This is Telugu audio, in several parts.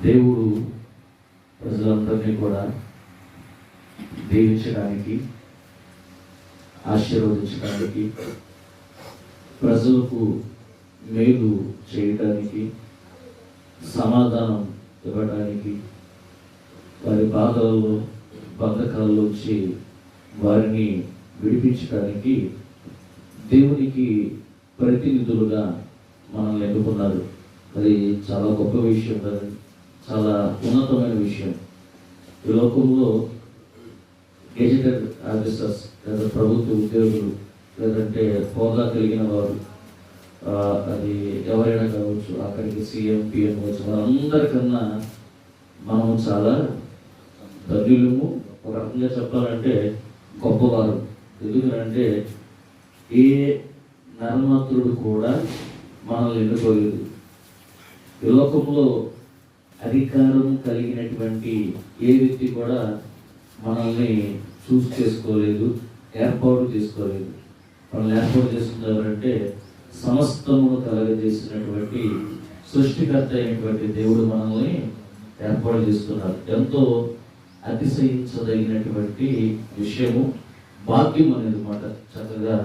దేవుడు ప్రజలందరినీ కూడా దీవించడానికి, ఆశీర్వదించడానికి, ప్రజలకు మేలు చేయడానికి, సమాధానం ఇవ్వడానికి, వారి బాధల్లో బంధకాల్లోంచి వారిని విడిపించడానికి దేవునికి ప్రతినిధులుగా మనల్ని ఎన్నుకున్నారు. అది చాలా గొప్ప విషయం కదా, చాలా ఉన్నతమైన విషయం. ఈ లోకంలో గెజిటెడ్ ఆఫీసర్స్ లేదా ప్రభుత్వ ఉద్యోగులు లేదంటే హోదా కలిగిన వారు, అది ఎవరైనా కావచ్చు, అక్కడికి సీఎం పిఎం కావచ్చు, అందరికన్నా మనము చాలా ధన్యులము. ఒక రకంగా చెప్పాలంటే గొప్పవారు. ఎందుకంటే ఏ నరమాత్రుడు కూడా మనల్ని ఎన్నుకోలేదు. ఈ లోకంలో అధికారం కలిగినటువంటి ఏ వ్యక్తి కూడా మనల్ని చూస్ చేసుకోలేదు, ఏర్పాటు చేసుకోలేదు. మనల్ని ఏర్పాటు చేసుకున్నారంటే సమస్తమును కలగజేసినటువంటి సృష్టికర్త అయినటువంటి దేవుడు మనల్ని ఏర్పాటు చేసుకున్నారు. ఎంతో అతిశయించదగినటువంటి విషయము, భాగ్యం అనేది మాట. చక్కగా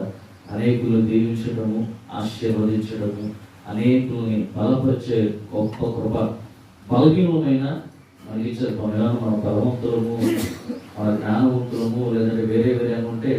అనేకులను దీవించడము, ఆశీర్వదించడము, అనేకుల్ని బలపరిచే గొప్ప కృప. బలహీనమైన మళ్ళీ మన బలవంతులము, మన జ్ఞానవంతులము, లేదంటే వేరే వేరే అనుకుంటే